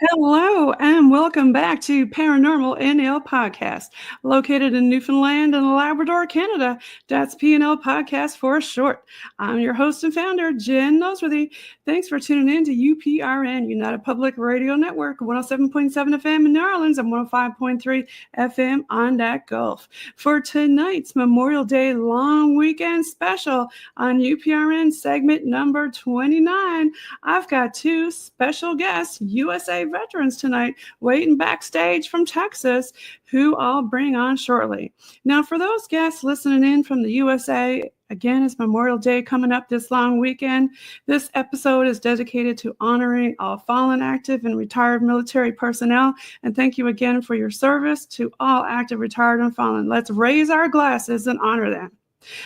Hello and welcome back to ParanormalNL Podcast, located in Newfoundland and Labrador, Canada. That's PNL Podcast for short. I'm your host and founder, Jen Noseworthy. Thanks for tuning in to UPRN, United Public Radio Network, 107.7 FM in New Orleans and 105.3 FM on that Gulf. For tonight's Memorial Day long weekend special on UPRN segment number 29, I've got two special guests, USA veterans tonight, waiting backstage from Texas, who I'll bring on shortly. Now, for those guests listening in from the USA, again, it's Memorial Day coming up this long weekend. This episode is dedicated to honoring all fallen, active, and retired military personnel. And thank you again for your service to all active, retired, and fallen. Let's raise our glasses and honor them.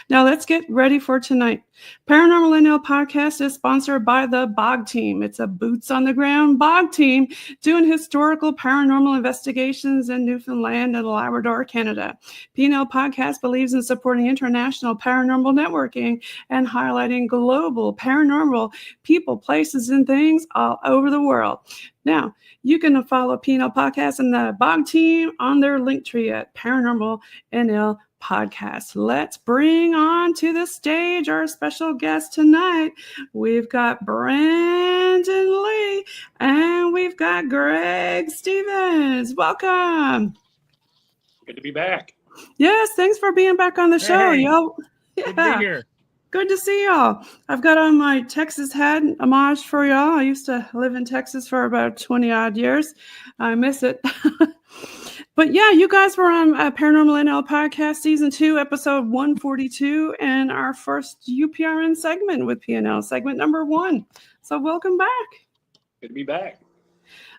Now let's get ready for tonight. ParanormalNL Podcast is sponsored by the BOG team. It's a boots on the ground BOG team doing historical paranormal investigations in Newfoundland and Labrador, Canada. PNL Podcast believes in supporting international paranormal networking and highlighting global paranormal people, places, and things all over the world. Now, you can follow PNL Podcast and the BOG team on their link tree at ParanormalNL Podcast. Let's bring on to the stage our special guest tonight. We've got Brandon Lee and we've got Greg Stephens. Welcome. Good to be back. Yes, thanks for being back on the show, y'all. Yeah. Good to be here. Good to see y'all. I've got on my Texas hat homage for y'all. I used to live in Texas for about 20 odd years. I miss it. But yeah, you guys were on ParanormalNL Podcast Season 2, Episode 142, and our first UPRN segment with PNL, segment number 1. So welcome back. Good to be back.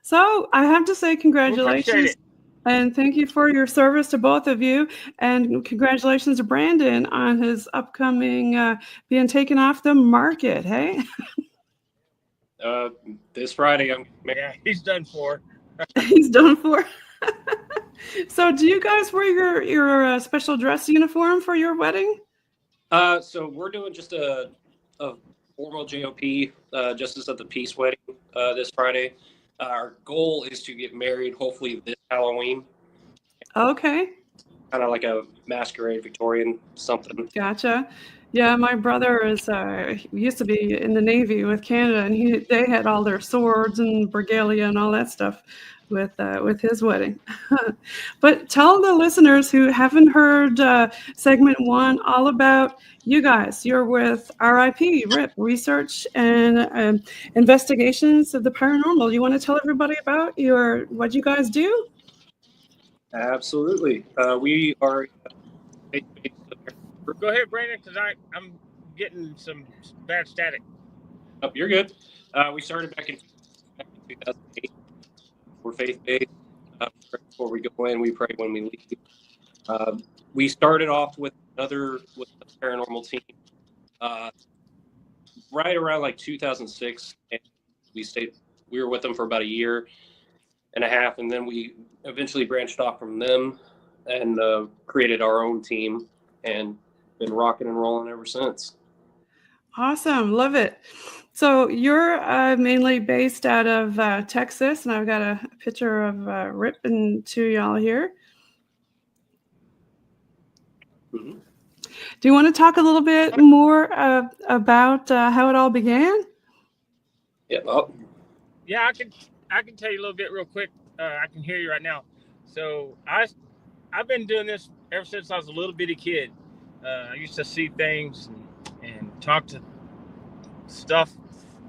So I have to say congratulations. And thank you for your service to both of you. And congratulations to Brandon on his upcoming being taken off the market, hey? This Friday, he's done for. He's done for. So do you guys wear your special dress uniform for your wedding? So we're doing just a formal JOP, Justice of the Peace wedding this Friday. Our goal is to get married hopefully this Halloween. Okay. Kind of like a masquerade Victorian something. Gotcha. Yeah, my brother used to be in the Navy with Canada, and they had all their swords and regalia and all that stuff with his wedding. But tell the listeners who haven't heard segment 1 all about you guys. You're with RIP, RIP, Research and Investigations of the Paranormal. You want to tell everybody about what you guys do? Absolutely. We are. Go ahead, Brandon, because I'm getting some bad static. Oh, you're good. We started back in 2008. We're faith-based. Before we go in, we pray when we leave. We started off with a paranormal team right around like 2006, and we were with them for about a year and a half, and then we eventually branched off from them and created our own team and been rocking and rolling ever since. Awesome. Love it. So you're mainly based out of Texas, and I've got a picture of Rip and to y'all here. Mm-hmm. Do you want to talk a little bit more about how it all began? Yeah. Well, yeah, I can tell you a little bit real quick. I can hear you right now. So I've been doing this ever since I was a little bitty kid. I used to see things and talk to stuff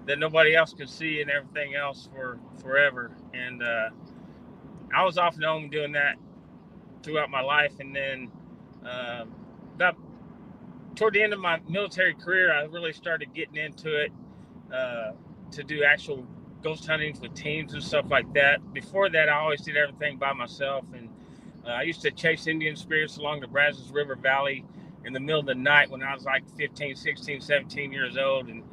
that nobody else could see and everything else for forever. And I was off and on doing that throughout my life. And then about toward the end of my military career, I really started getting into it to do actual ghost huntings with teams and stuff like that. Before that, I always did everything by myself. And I used to chase Indian spirits along the Brazos River Valley in the middle of the night when I was like 15, 16, 17 years old and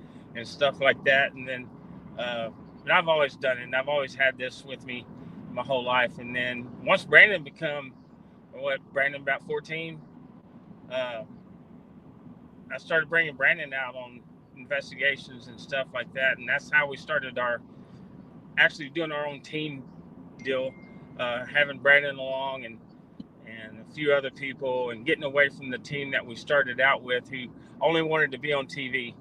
stuff like that. And then, but I've always done it, and I've always had this with me my whole life. And then once Brandon about 14, I started bringing Brandon out on investigations and stuff like that. And that's how we started our actually doing our own team deal, having Brandon along and a few other people, and getting away from the team that we started out with, who only wanted to be on TV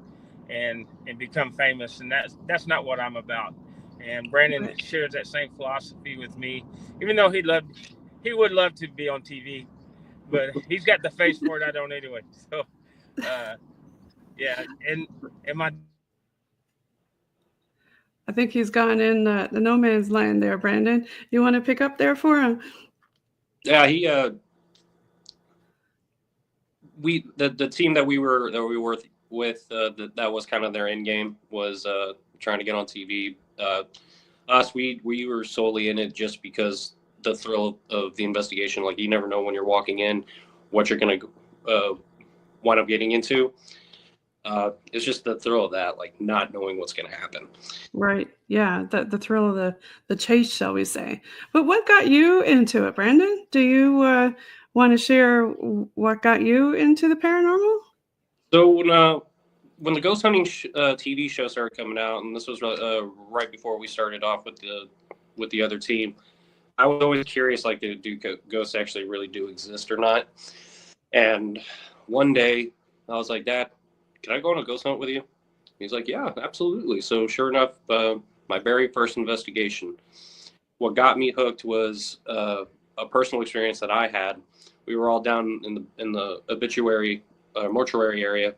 and become famous. And that's not what I'm about. And Brandon shares that same philosophy with me, even though he would love to be on TV, but he's got the face for it. I don't anyway. So, yeah. And my, I think he's gone in the no man's land there, Brandon. You want to pick up there for him? Yeah, the team that we were with, that was kind of their end game, was trying to get on TV. Us, we were solely in it just because the thrill of the investigation. Like, you never know when you're walking in what you're gonna wind up getting into. It's just the thrill of that, like not knowing what's gonna happen. Right. Yeah. The thrill of the chase, shall we say. But what got you into it, Brandon? Do you want to share what got you into the paranormal? So when the ghost hunting TV show started coming out, and this was right before we started off with the other team, I was always curious, like, do ghosts actually really do exist or not? And one day I was like, Dad, can I go on a ghost hunt with you? He's like, yeah, absolutely. So sure enough, my very first investigation, what got me hooked was a personal experience that I had. We were all down in the obituary mortuary area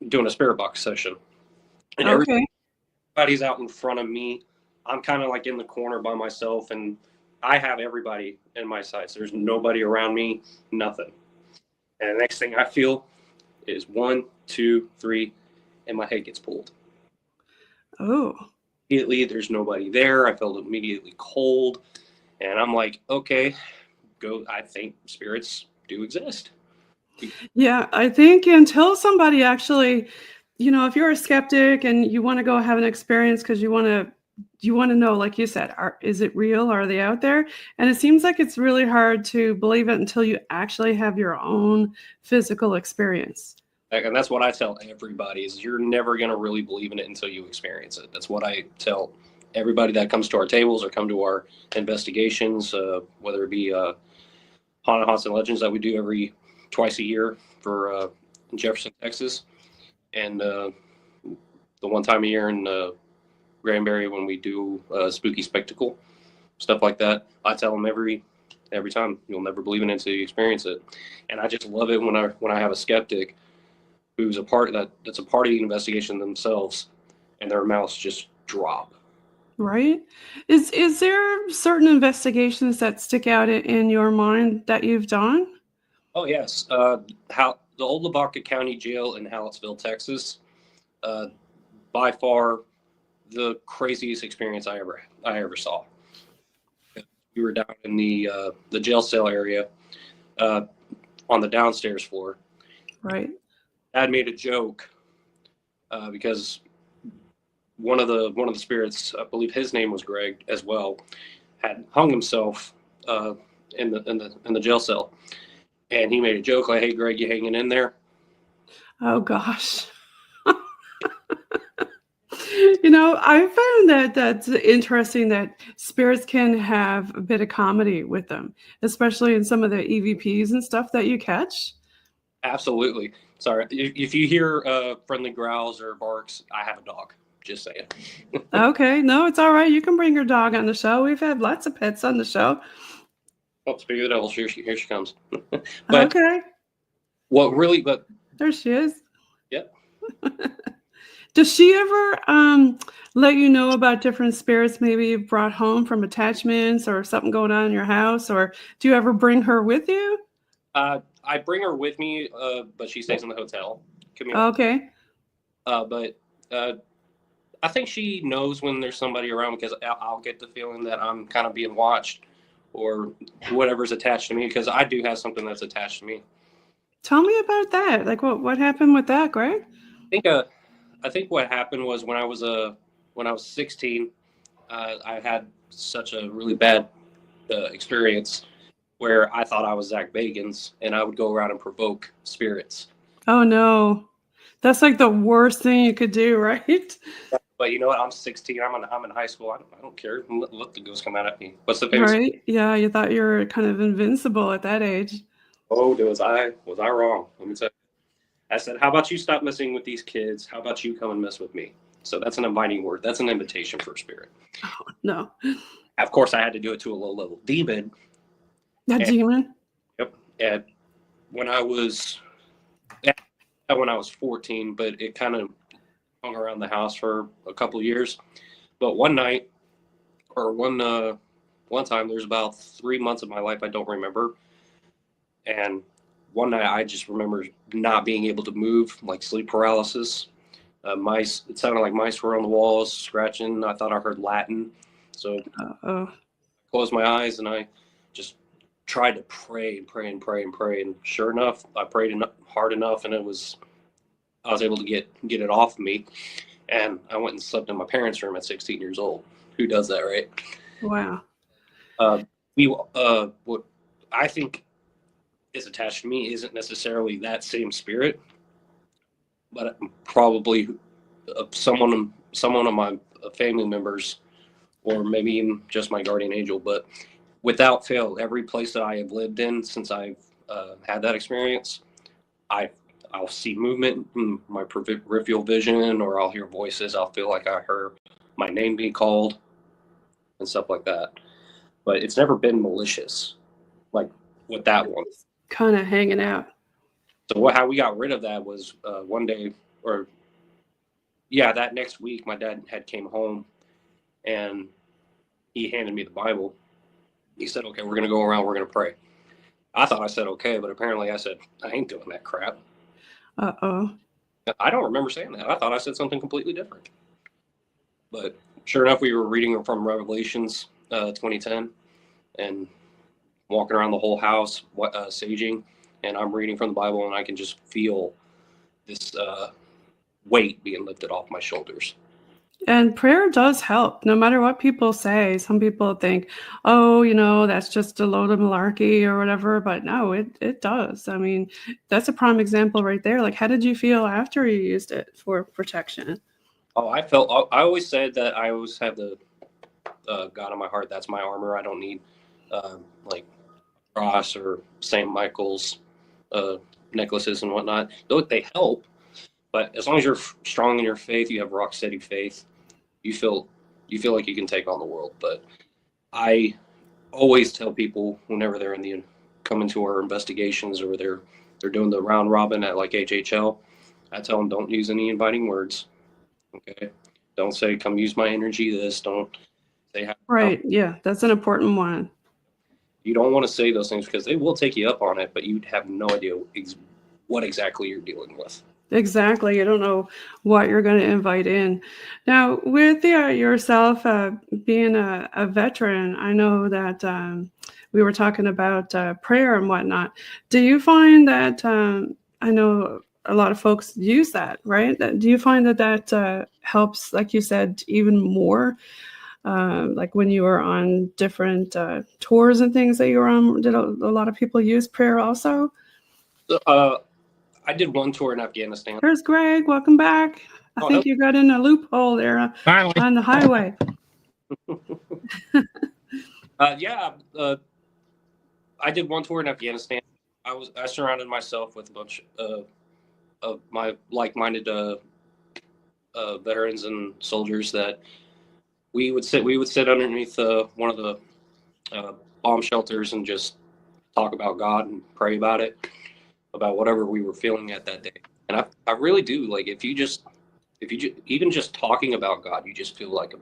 doing a spirit box session, and everybody's out in front of me. I'm kind of like in the corner by myself, and I have everybody in my sights. There's nobody around me, nothing. And the next thing I feel is 1, 2, 3, and my head gets pulled. Oh. Immediately, there's nobody there. I felt immediately cold, and I'm like, okay, I think spirits do exist. Yeah, I think until somebody actually, if you're a skeptic and you want to go have an experience because you want to know, like you said, is it real? Are they out there? And it seems like it's really hard to believe it until you actually have your own physical experience. And that's what I tell everybody, is you're never going to really believe in it until you experience it. That's what I tell everybody that comes to our tables or come to our investigations, whether it be haunted haunts and legends that we do twice a year for Jefferson, Texas, and the one time a year in Granbury when we do spooky spectacle, stuff like that. I tell them every time, you'll never believe in it until you experience it. And I just love it when I have a skeptic who's that's a part of the investigation themselves, and their mouths just drop. Right. Is there certain investigations that stick out in your mind that you've done? Oh yes, the old Lavaca County Jail in Hallettsville, Texas, by far the craziest experience I ever saw. We were down in the jail cell area, on the downstairs floor. Right. Dad made a joke because one of the spirits, I believe his name was Greg as well, had hung himself in the jail cell. And he made a joke like, "Hey, Greg, you hanging in there?" Oh, gosh. I found that's interesting that spirits can have a bit of comedy with them, especially in some of the EVPs and stuff that you catch. Absolutely. Sorry. If you hear friendly growls or barks, I have a dog. Just saying. Okay. No, it's all right. You can bring your dog on the show. We've had lots of pets on the show. Oh, speaking of the devil, here she comes. Okay. But there she is. Yep. Does she ever let you know about different spirits maybe you've brought home from attachments or something going on in your house? Or do you ever bring her with you? I bring her with me, but she stays in the hotel. Okay. But I think she knows when there's somebody around, because I'll get the feeling that I'm kind of being watched, or whatever's attached to me, because I do have something that's attached to me. Tell me about that. Like, what happened with that, Greg? I think what happened was when I was 16, I had such a really bad experience where I thought I was Zach Bagans, and I would go around and provoke spirits. Oh no, that's like the worst thing you could do, right? But you know what? I'm 16. I'm in high school. I don't care. Let the ghost come out at me. What's the famous? Right? Yeah, you thought you were kind of invincible at that age. Oh, was I wrong? Let me tell you. I said, how about you stop messing with these kids? How about you come and mess with me? So that's an inviting word. That's an invitation for a spirit. Oh, no. Of course, I had to do it to a low-level demon. That demon? Yep. And when I was 14, but it kind of hung around the house for a couple of years. But one night, or one time, there's about 3 months of my life I don't remember. And one night I just remember not being able to move, like sleep paralysis. Mice, it sounded like mice were on the walls scratching. I thought I heard Latin. So I closed my eyes and I just tried to pray. And sure enough, I prayed hard enough and I was able to get it off me. And I went and slept in my parents' room at 16 years old. Who does that, right? Wow. What I think is attached to me isn't necessarily that same spirit, but probably someone of my family members, or maybe even just my guardian angel. But without fail, every place that I have lived in since I've had that experience, I'll see movement in my peripheral vision, or I'll hear voices. I'll feel like I heard my name being called and stuff like that. But it's never been malicious, like with that one. Kind of hanging out. So how we got rid of that was one day, that next week, my dad had came home and he handed me the Bible. He said, okay, we're going to go around, we're going to pray. I thought I said okay, but apparently I said, I ain't doing that crap. Uh-oh. I don't remember saying that. I thought I said something completely different. But sure enough, we were reading from Revelations 2010 and walking around the whole house, saging, and I'm reading from the Bible, and I can just feel this weight being lifted off my shoulders. And prayer does help, no matter what people say. Some people think, oh, that's just a load of malarkey or whatever. But no, it does. I mean, that's a prime example right there. Like, how did you feel after you used it for protection? Oh, I always said that I always have the God in my heart. That's my armor. I don't need like cross or St. Michael's necklaces and whatnot. They help. But as long as you're strong in your faith, you have rock steady faith, you feel like you can take on the world. But I always tell people whenever they're come into our investigations, or they're doing the round robin at like HHL, I tell them, don't use any inviting words. Okay, don't say come use my energy. Don't say right. Yeah, that's an important one. You don't want to say those things because they will take you up on it, but you have no idea what exactly you're dealing with. Exactly. You don't know what you're going to invite in. Now, with yourself being a veteran, I know that we were talking about prayer and whatnot. Do you find that, I know a lot of folks use that, right? Do you find that helps, like you said, even more? Like when you were on different tours and things that you were on, did a lot of people use prayer also? I did one tour in Afghanistan. There's Greg. Welcome back. I think you got in a loophole there on the highway. I did one tour in Afghanistan. I surrounded myself with a bunch of my like-minded veterans and soldiers that we would sit underneath one of the bomb shelters and just talk about God and pray about it, about whatever we were feeling at that day. And I really do, like, if you even just talking about God, you just feel like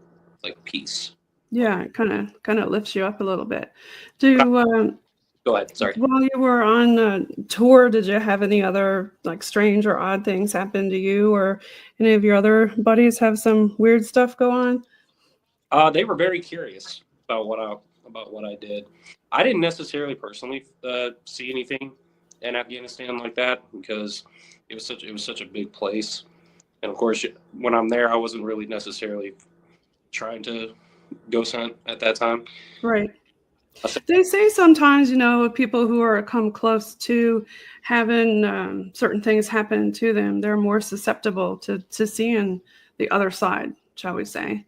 peace. Yeah, it kind of lifts you up a little bit. Go ahead, sorry. While you were on tour, did you have any other like strange or odd things happen to you, or any of your other buddies have some weird stuff go on? They were very curious about what I did. I didn't necessarily personally see anything in Afghanistan like that because it was such a big place, and of course when I'm there, I wasn't really necessarily trying to ghost hunt at that time. Right. They say sometimes, people who are come close to having certain things happen to them, they're more susceptible to seeing the other side. shall we say.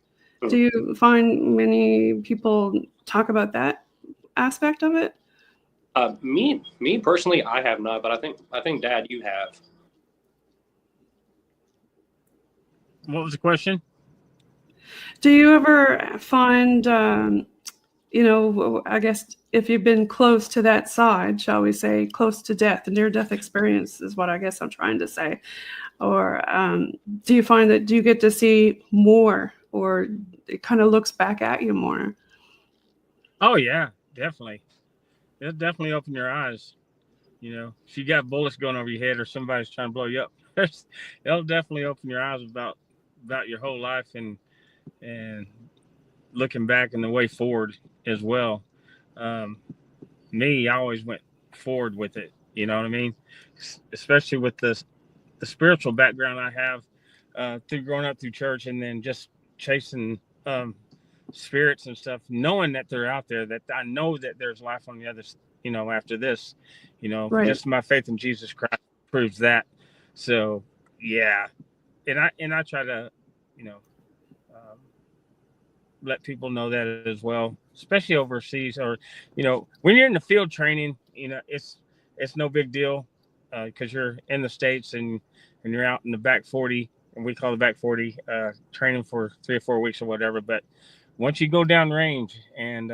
Do you find many people talk about that aspect of it? Me personally, I have not, but I think Dad, you have. What was the question? Do you ever find, I guess if you've been close to that side, shall we say, close to death, a near-death experience is what I guess I'm trying to say, or do you find that you get to see more, or it kind of looks back at you more? Oh yeah, definitely. It'll definitely open your eyes. If you got bullets going over your head or somebody's trying to blow you up, it'll definitely open your eyes about your whole life and looking back and the way forward as well. Me, I always went forward with it. You know what I mean? Especially with the spiritual background I have through growing up through church and then just chasing spirits and stuff, knowing that they're out there, that I know that there's life on the other, after this, Right. Just my faith in Jesus Christ proves that. So yeah. And I try to, let people know that as well, especially overseas, or, when you're in the field training, it's no big deal because you're in the States and you're out in the back 40, and we call the back 40 training for 3 or 4 weeks or whatever. But once you go down range and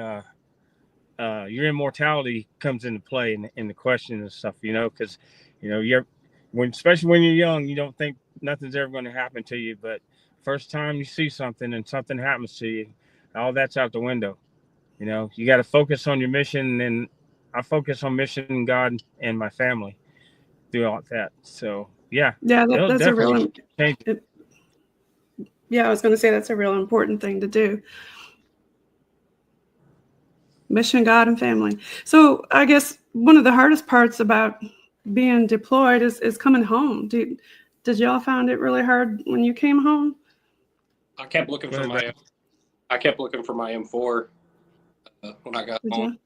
your immortality comes into play in the question and stuff, because, especially when you're young, you don't think nothing's ever going to happen to you. But first time you see something and something happens to you, all that's out the window. You got to focus on your mission, and I focus on mission, God, and my family throughout that. So yeah, that's a real. change. I was going to say that's a real important thing to do. Mission, God, and family. So I guess one of the hardest parts about being deployed is coming home. Did y'all find it really hard when you came home? I kept looking for my M4 when I got home.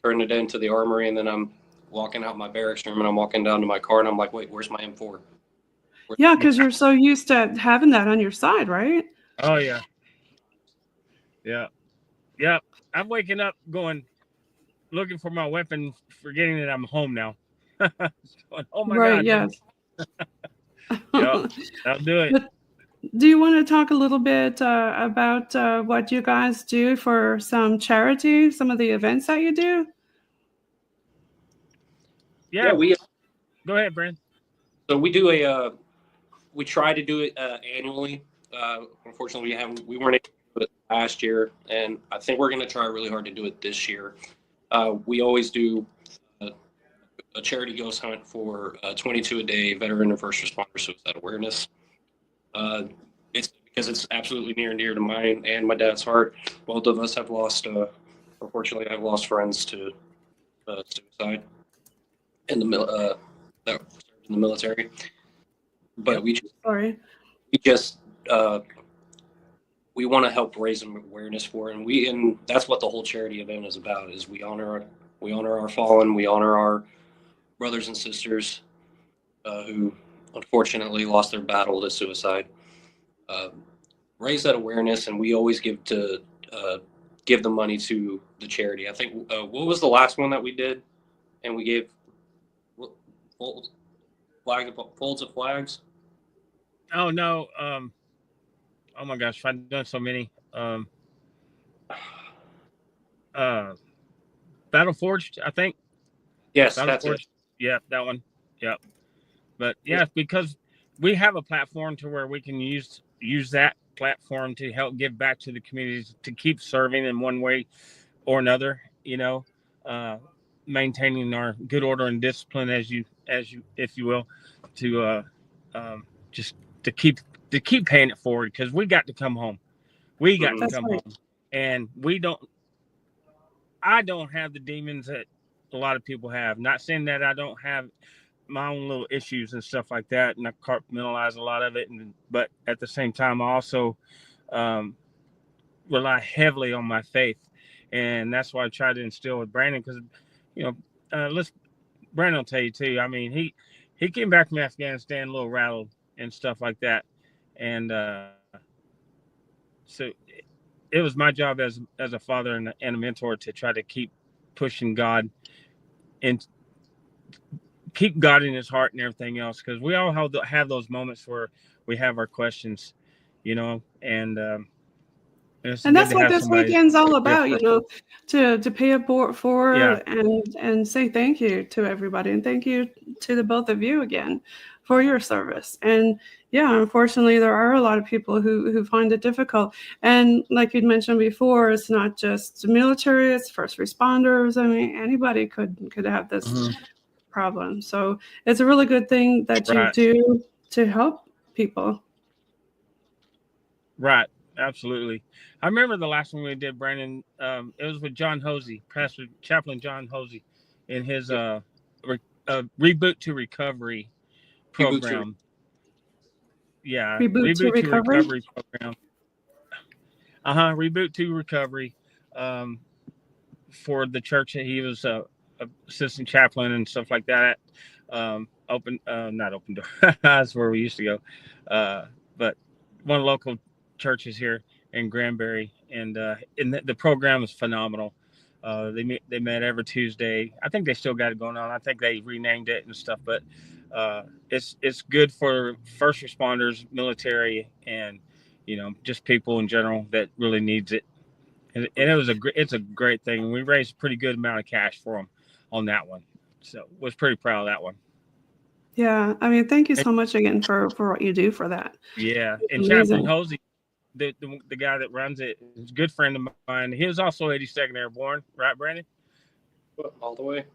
Turned it into the armory, and then I'm walking out my barracks room, and I'm walking down to my car, and I'm like, wait, where's my M4? Yeah, because you're so used to having that on your side, right? Oh yeah. I'm waking up looking for my weapon, forgetting that I'm home now. Going, oh my God. Yes. Yeah, I'll do it. But do you want to talk a little bit about what you guys do for some charity, some of the events that you do? Yeah, go ahead, Brent. So we do we try to do it annually. Unfortunately, we weren't able to do it last year, and I think we're going to try really hard to do it this year. We always do a charity ghost hunt for 22 a day veteran and first responder suicide awareness. It's because it's absolutely near and dear to mine and my dad's heart. Both of us have lost, unfortunately, I've lost friends to suicide in the that served in the military. But we want to help raise awareness for it, and that's what the whole charity event is about. Is we honor our fallen, we honor our brothers and sisters who unfortunately lost their battle to suicide. Raise that awareness, and we always give the money to the charity. I think what was the last one that we did, and we gave folds of flags. Oh no! Oh my gosh, I've done so many. Battle Forged, I think. Yes, Battle that's Forged. it. Yeah, that one. Yeah, but yeah, because we have a platform to where we can use that platform to help give back to the communities, to keep serving in one way or another. Maintaining our good order and discipline, if you will, to just to keep paying it forward, because we got to come home. We got to come home, and I don't have the demons that a lot of people have. Not saying that I don't have my own little issues and stuff like that, and I compartmentalize a lot of it. But at the same time, I also rely heavily on my faith, and that's why I try to instill with Brandon, because Brandon will tell you too. I mean, he came back from Afghanistan a little rattled and stuff like that, and so it was my job as a father and a mentor to try to keep pushing God and keep God in his heart and everything else, because we all have those moments where we have our questions, and it's And good that's to what have this somebody weekend's all there about, for. to pay it Yeah. forward and say thank you to everybody, and thank you to the both of you again for your service. And yeah, unfortunately, there are a lot of people who find it difficult. And like you'd mentioned before, it's not just the military; it's first responders. I mean, anybody could have this problem. So it's a really good thing that you Right. do to help people. Right. Absolutely. I remember the last one we did, Brandon. It was with John Hosey, Pastor Chaplain John Hosey, in his Reboot to Recovery program. Reboot to Reboot to Recovery. Recovery program. Reboot to Recovery, for the church that he was assistant chaplain and stuff like that. Not open door. That's where we used to go. But one of the local churches here in Granbury, and the program is phenomenal. They met every Tuesday. I think they still got it going on. I think they renamed it and stuff, but it's good for first responders, military, and just people in general that really needs it. And it's a great thing. We raised a pretty good amount of cash for them on that one, so was pretty proud of that one. Yeah, I mean, thank you so much again for what you do for that. Yeah, and Amazing. Chaplain Hosey, the guy that runs it, is a good friend of mine. He was also 82nd Airborne, right, Brandon? All the way.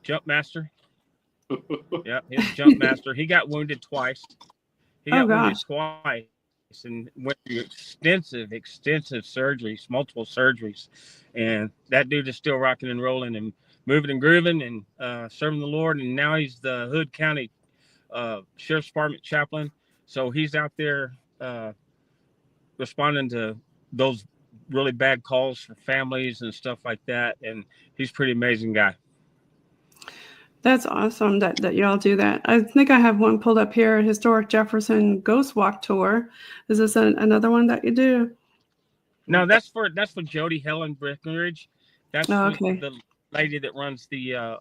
Jump master. Yeah, he's a jump master. He got wounded twice. Wounded twice and went through extensive surgeries, multiple surgeries. And that dude is still rocking and rolling and moving and grooving and serving the Lord. And now he's the Hood County Sheriff's Department chaplain. So he's out there responding to those really bad calls for families and stuff like that. And he's a pretty amazing guy. That's awesome that y'all do that. I think I have one pulled up here, Historic Jefferson Ghost Walk Tour. Is this another one that you do? No, that's for Jody Helen Breckenridge. That's okay. the lady that runs the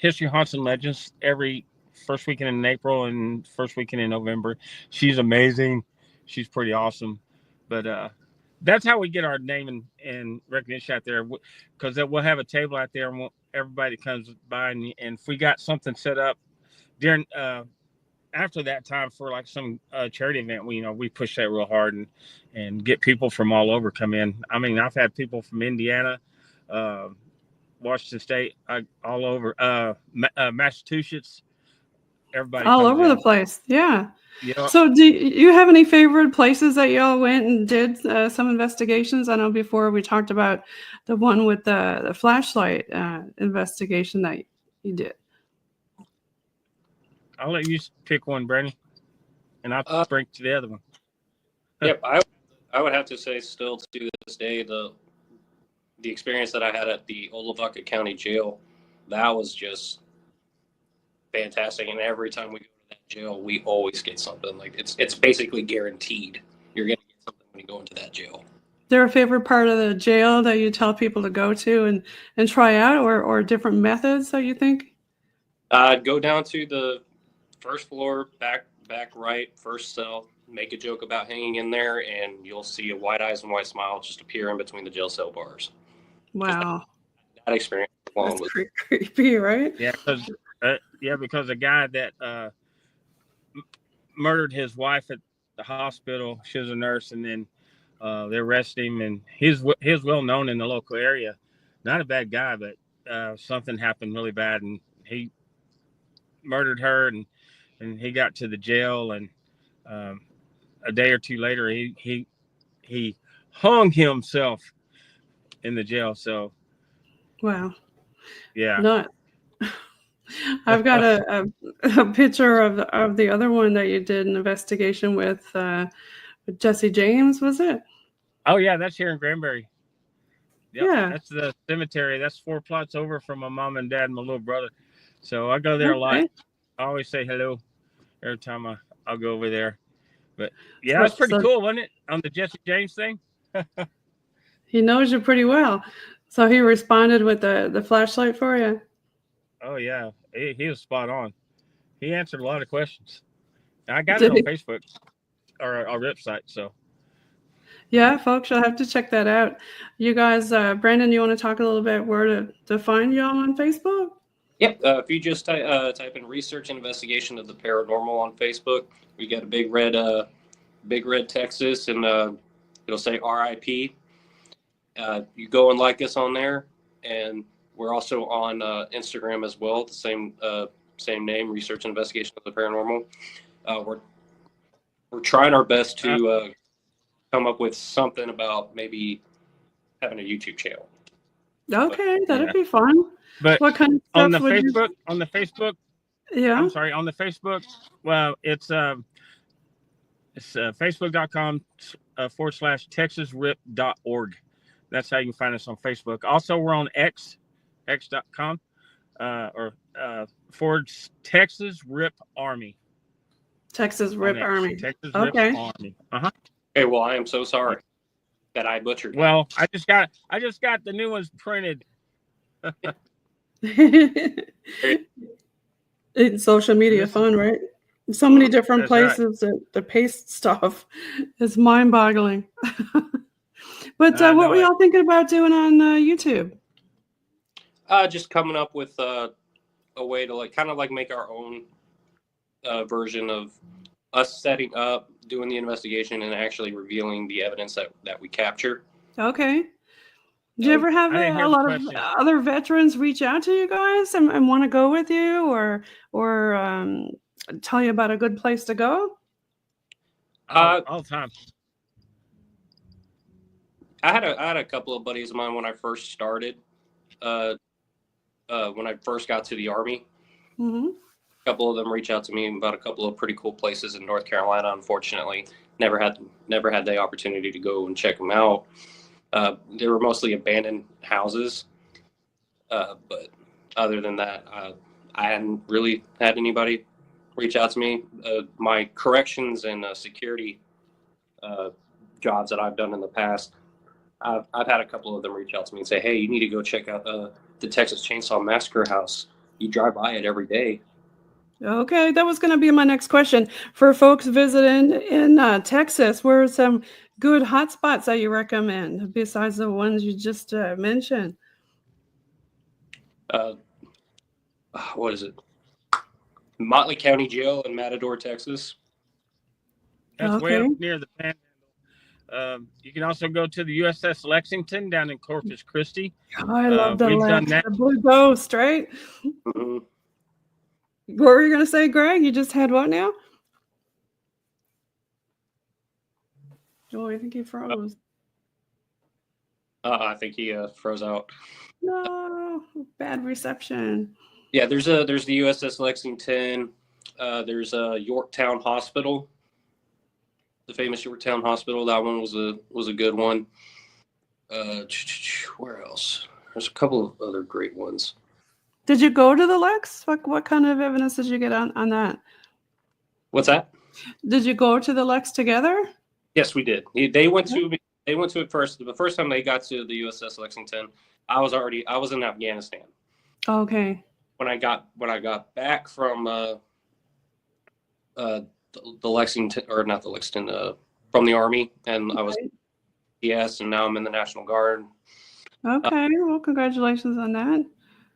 History, Haunts, and Legends every first weekend in April and first weekend in November. She's amazing. She's pretty awesome. But that's how we get our name and recognition out there, because we'll have a table out there and everybody comes by, and if we got something set up during after that time for like some charity event, we push that real hard and get people from all over come in. I mean, I've had people from Indiana, Washington State, all over, Massachusetts, everybody all comes over in. the place. Yeah. Yeah. So do you have any favorite places that y'all went and did some investigations? I know before we talked about the one with the flashlight investigation that you did. I'll let you pick one, Brandon, and I'll bring to the other one. Yep, I would have to say still to this day, the experience that I had at the Olavaca County Jail, that was just fantastic. And every time we go to that jail, we always get something. Like it's basically guaranteed you're going to get something when you go into that jail. Is there a favorite part of the jail that you tell people to go to and try out, or different methods that you think? Go down to the first floor, back right, first cell. Make a joke about hanging in there, and you'll see a white eyes and white smile just appear in between the jail cell bars. Wow, that experience that's creepy, right? Yeah, because the guy that murdered his wife at the hospital, she was a nurse, and then they arrested him, and he's well known in the local area. Not a bad guy, but something happened really bad, and he murdered her, and he got to the jail, and a day or two later, he hung himself in the jail. So, wow, yeah. Not. I've got a picture of the other one that you did an investigation with Jesse James, was it? Oh yeah, that's here in Granbury. Yep, yeah, that's the cemetery. That's 4 plots over from my mom and dad and my little brother. So I go there a lot. I always say hello every time I'll go over there. But yeah, that's pretty cool, wasn't it? On the Jesse James thing. He knows you pretty well. So he responded with the flashlight for you? Oh, yeah. He was spot on. He answered a lot of questions. I got it on Facebook or our website. So, yeah, folks, you'll have to check that out. You guys, Brandon, you want to talk a little bit where to find y'all on Facebook? Yep. If you just type in research and investigation of the paranormal on Facebook, we got a big red Texas, and it'll say RIP. You go and like us on there, and we're also on Instagram as well. The same name, research and investigation of the paranormal. We're trying our best to come up with something about maybe having a YouTube channel. Okay, that'd be fun. But what kind of stuff on the would Facebook? You... On the Facebook? Yeah. I'm sorry. On the Facebook. Well, it's facebook.com/TexasRip.org. That's how you can find us on Facebook. Also, we're on x.com forward Texas Rip Army. Texas Rip Army. Texas Rip Army. Hey, well, I am so sorry that I butchered. Well, I just got the new ones printed. It's social media fun, right? So many different places to paste stuff. It's mind-boggling. But what were y'all thinking about doing on YouTube? Just coming up with a way to kind of make our own version of us setting up, doing the investigation, and actually revealing the evidence that we capture. Okay. Do you ever have a lot of other veterans reach out to you guys and want to go with you, or tell you about a good place to go? All the time. I had a couple of buddies of mine when I first started. When I first got to the Army, a couple of them reached out to me about a couple of pretty cool places in North Carolina. Unfortunately, never had the opportunity to go and check them out. They were mostly abandoned houses, but other than that, I hadn't really had anybody reach out to me. My corrections and security jobs that I've done in the past, I've had a couple of them reach out to me and say, "Hey, you need to go check out the Texas Chainsaw Massacre house. You drive by it every day." Okay, that was going to be my next question. For folks visiting in Texas, where are some good hot spots that you recommend besides the ones you just mentioned? What is it? Motley County Jail in Matador, Texas. That's way up near the Panhandle. You can also go to the USS Lexington down in Corpus Christi. Oh, I love the Blue Ghost, right? Mm-hmm. What were you going to say, Greg? You just had what now? Oh, I think he froze. I think he froze out. No, bad reception. Yeah, there's the USS Lexington. There's Yorktown Hospital, the famous Yorktown Hospital. That one was a good one. Where else? There's a couple of other great ones. Did you go to the Lex? What kind of evidence did you get on that? What's that? Did you go to the Lex together? Yes, we did. They went to it first. The first time they got to the USS Lexington, I was in Afghanistan. Okay. When I got back from the Lexington, or not the Lexington, from the Army, and I was PS, and now I'm in the National Guard. Okay, well, congratulations on that. Thank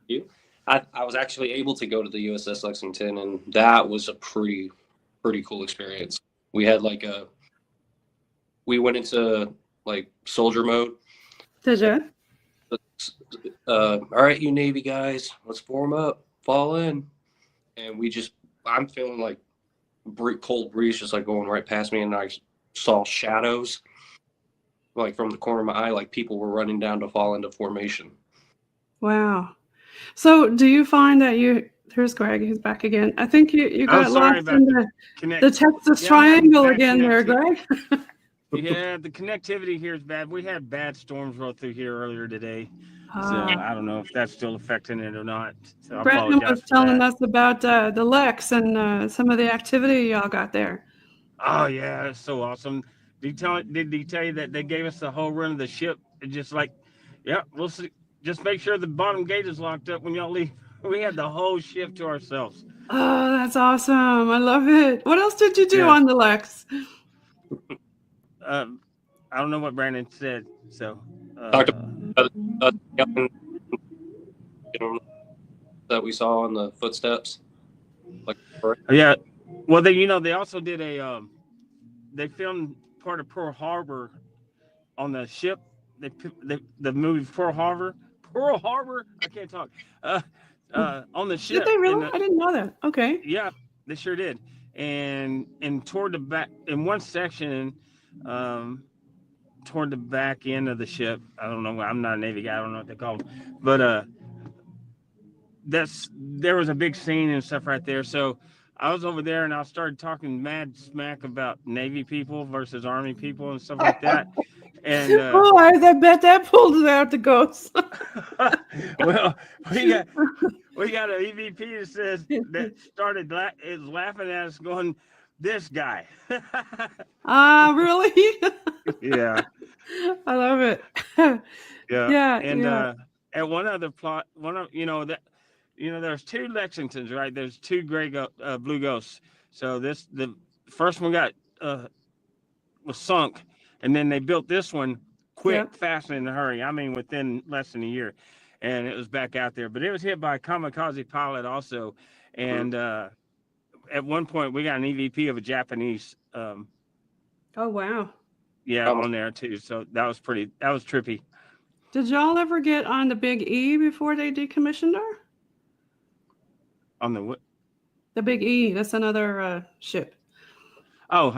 you. I was actually able to go to the USS Lexington, and that was a pretty cool experience. We had we went into soldier mode. Did you? All right, you Navy guys, let's form up, fall in. And I'm feeling cold breeze just going right past me, and I saw shadows from the corner of my eye, people were running down to fall into formation. Wow. So do you find that here's Greg, he's back again. I think you got lost in the Texas Triangle again there, Greg. Yeah, the connectivity here is bad. We had bad storms roll through here earlier today. So I don't know if that's still affecting it or not. So Brandon was telling us about the Lex and some of the activity y'all got there. Oh yeah, that's so awesome. Did he tell you that they gave us the whole run of the ship? It's just like, yeah, we'll see. Just make sure the bottom gate is locked up when y'all leave. We had the whole ship to ourselves. Oh, that's awesome. I love it. What else did you do Yeah. on the Lex? I don't know what Brandon said. So Talked about that we saw on the footsteps. Like, yeah. Well, they also did they filmed part of Pearl Harbor on the ship. The movie Pearl Harbor. I can't talk. On the ship. Did they really? I didn't know that. Okay. Yeah, they sure did. And toward the back in one section, toward the back end of the ship. I don't know. I'm not a Navy guy. I don't know what they call them. But there was a big scene and stuff right there. So I was over there and I started talking mad smack about Navy people versus Army people and stuff like that. And I bet that pulled it out the ghost. well, we got an EVP that started is laughing at us, going, "This guy." Really? Yeah. I love it. Yeah. And at one other plot, there's two Lexingtons, right? There's two blue ghosts. So the first one was sunk, and then they built this one quick, fast, and in a hurry. I mean, within less than a year, and it was back out there. But it was hit by a kamikaze pilot also, and at one point we got an EVP of a Japanese. Oh wow. Yeah, on there too. So that was trippy. Did y'all ever get on the Big E before they decommissioned her? On the what? The Big E. That's another ship. Oh,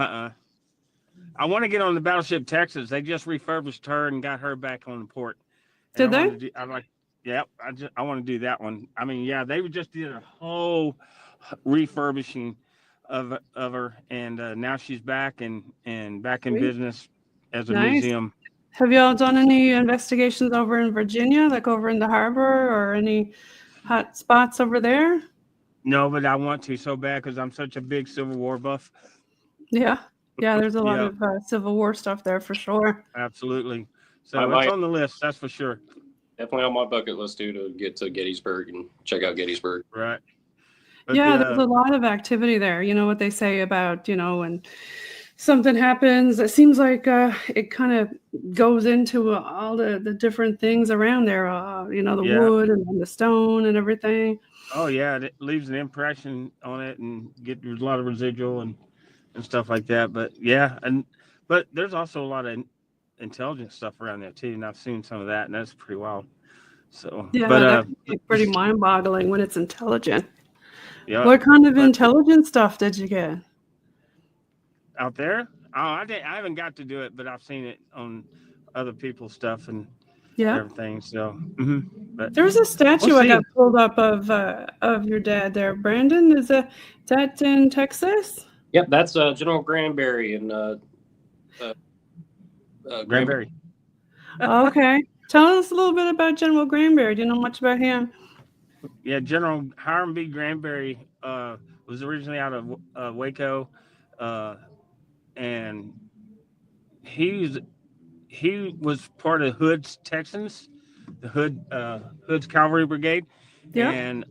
I want to get on the battleship Texas. They just refurbished her and got her back on the port. Did they? I want to do that one. I mean, yeah, they just did a whole refurbishing of her, and now she's back and back in business as a museum. Have y'all done any investigations over in Virginia, like over in the harbor, or any hot spots over there? No, but I want to so bad because I'm such a big Civil War buff. Yeah, there's a lot of Civil War stuff there for sure. Absolutely. So it's on the list, that's for sure. Definitely on my bucket list too, to get to Gettysburg and check out Gettysburg. Right. But there's a lot of activity there. You know what they say about, when something happens, it seems like it kind of goes into all the different things around there, the wood and the stone and everything. Oh, yeah, it leaves an impression on it and get a lot of residual and stuff like that. But, but there's also a lot of intelligent stuff around there, too, and I've seen some of that, and that's pretty wild. So, that can be pretty mind-boggling when it's intelligent. Yeah. What kind of intelligent stuff did you get? Out there? Oh, I haven't got to do it, but I've seen it on other people's stuff and everything. So, but there's a statue I got pulled up of your dad there, Brandon. Is that in Texas? Yep, that's General Granberry in Granberry. Okay, tell us a little bit about General Granberry. Do you know much about him? Yeah, General Hiram B. Granberry was originally out of Waco, and he was part of Hood's Texans, the Hood's Cavalry Brigade, and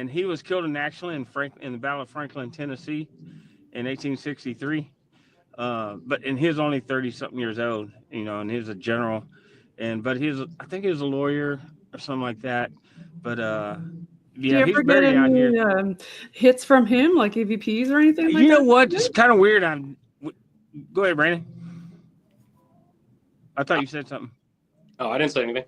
he was killed in action in the Battle of Franklin, Tennessee, in 1863. But he was only 30-something years old, and he was a general, but I think he was a lawyer or something like that. But do you ever get any hits from him, like EVPs or anything like that? You know what? It's kind of weird. Go ahead, Brandon. I thought you said something. Oh, I didn't say anything.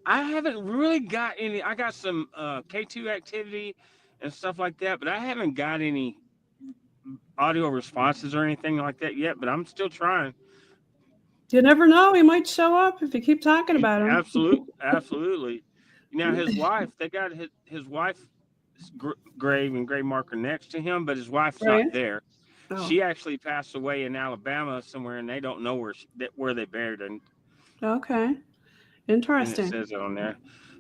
I haven't really got any. I got some K2 activity and stuff like that, but I haven't got any audio responses or anything like that yet, but I'm still trying. You never know. He might show up if you keep talking about him. Absolutely. Now, his wife, they got his wife's grave and grave marker next to him, but his wife's not there. Oh. She actually passed away in Alabama somewhere, and they don't know where they buried her. Okay. Interesting. And it says it on there.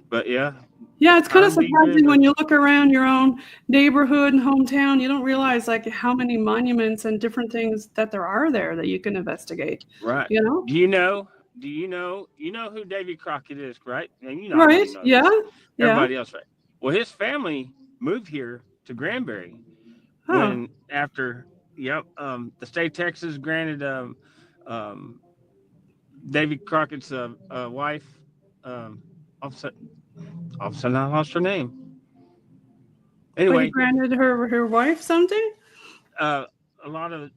But yeah. Yeah, it's kind of R&B surprising good, when you look around your own neighborhood and hometown. You don't realize like how many monuments and different things that there are there that you can investigate. right. You know? Do you know who Davy Crockett is, right? And I know Right. you know Yeah. this. Yeah. Everybody else, right? Well, his family moved here to Granbury Oh, after the state of Texas granted Davy Crockett's wife. All of a sudden, I lost her name. but he Anyway, granted her wife something? a lot of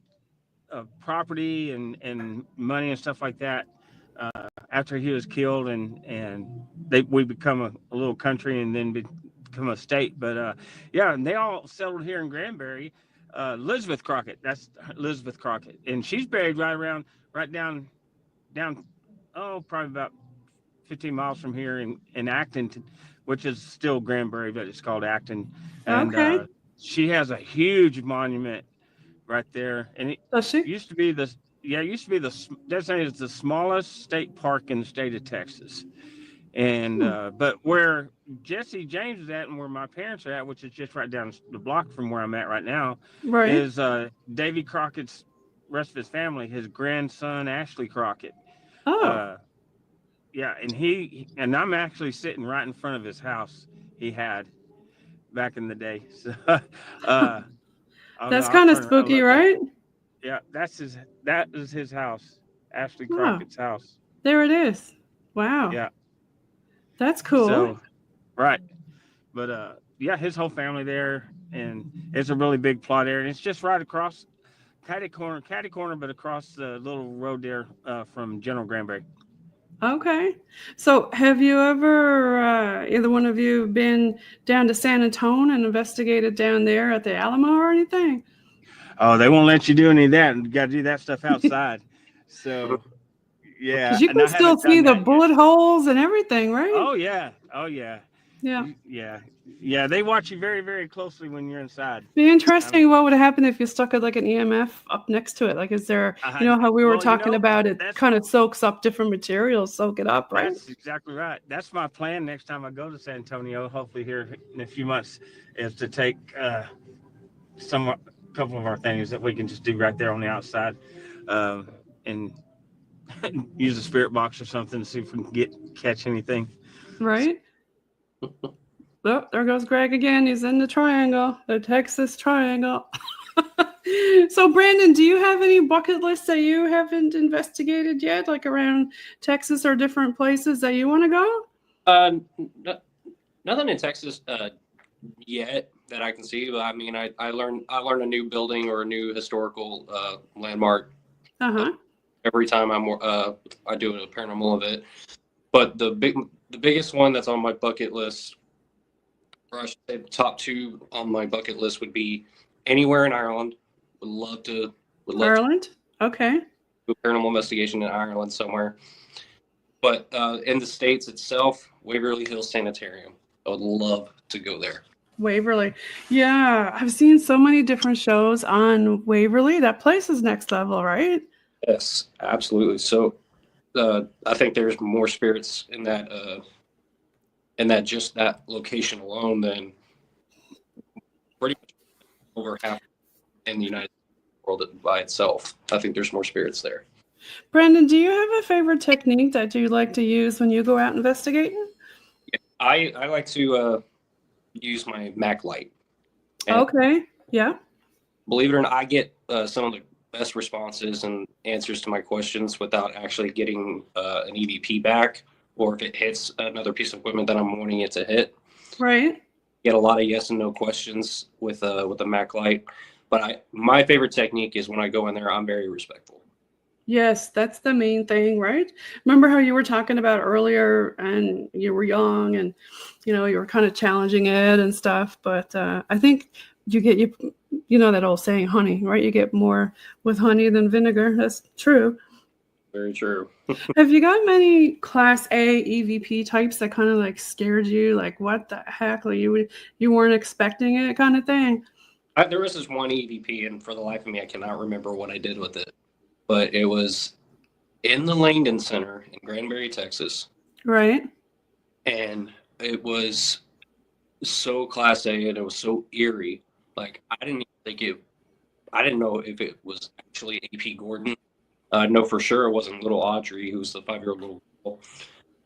property and money and stuff like that after he was killed, and we become a little country and then become a state. But and they all settled here in Granbury. Elizabeth Crockett, that's Elizabeth Crockett, and she's buried right down probably about 15 miles from here in Acton, which is still Granbury, but it's called Acton. And Okay. she has a huge monument right there, and it Does she? used to be designated as the smallest state park in the state of Texas. And but where Jesse James is at and where my parents are at, which is just right down the block from where I'm at right now, Right. is Davy Crockett's rest of his family, his grandson Ashley Crockett. Oh, And I'm actually sitting right in front of his house he had back in the day. So that's kind of spooky, right? Yeah, that is his house, Ashley Wow. Crockett's house. There it is. Wow. Yeah. That's cool. So, right. But his whole family there, and it's a really big plot area. And it's just right across catty corner, but across the little road there from General Granbury. Okay. So have you ever, either one of you, been down to San Antonio and investigated down there at the Alamo or anything? Oh, they won't let you do any of that. You got to do that stuff outside. So, yeah. Because you can still see the bullet holes and everything, right? Oh, yeah. Oh, yeah. Yeah. Yeah. They watch you very, very closely when you're inside. Be interesting what would happen if you stuck like an EMF up next to it. Like, is there, you know how we were talking about it kind of soaks up different materials, soak it up, right? That's exactly right. That's my plan next time I go to San Antonio, hopefully here in a few months, is to take a couple of our things that we can just do right there on the outside and use a spirit box or something to see if we can catch anything. Right. Oh, there goes Greg again. He's in the triangle, the Texas Triangle. So, Brandon, do you have any bucket lists that you haven't investigated yet, like around Texas or different places that you want to go? Nothing in Texas yet that I can see. But I mean, I learn a new building or a new historical landmark every time I do a paranormal event. But the biggest one that's on my bucket list, or I should say the top two on my bucket list, would be anywhere in Ireland. Would love to. Ireland? Okay. Do a paranormal investigation in Ireland somewhere. But in the States itself, Waverly Hills Sanitarium. I would love to go there. Waverly. Yeah, I've seen so many different shows on Waverly. That place is next level, right? Yes, absolutely. So I think there's more spirits in that just that location alone than pretty much over half in the United States world by itself. I think there's more spirits there. Brandon, do you have a favorite technique that you like to use when you go out investigating? Yeah, I like to use my MAC light. And okay. Yeah. Believe it or not, I get some of the best responses and answers to my questions without actually getting an EVP back, or if it hits another piece of equipment that I'm wanting it to hit. Right. Get a lot of yes and no questions with the MAC light. But my favorite technique is when I go in there, I'm very respectful. Yes, that's the main thing, right? Remember how you were talking about earlier, and you were young, and you were kind of challenging it and stuff. But I think you know that old saying, honey, right? You get more with honey than vinegar. That's true. Very true. Have you got many Class A EVP types that kind of like scared you? Like, what the heck? Like you weren't expecting it, kind of thing. There was this one EVP, and for the life of me, I cannot remember what I did with it. But it was in the Langdon Center in Granbury, Texas. Right. And it was so Class A and it was so eerie. Like I didn't know if it was actually AP Gordon. I know for sure it wasn't little Audrey, who was the 5-year-old little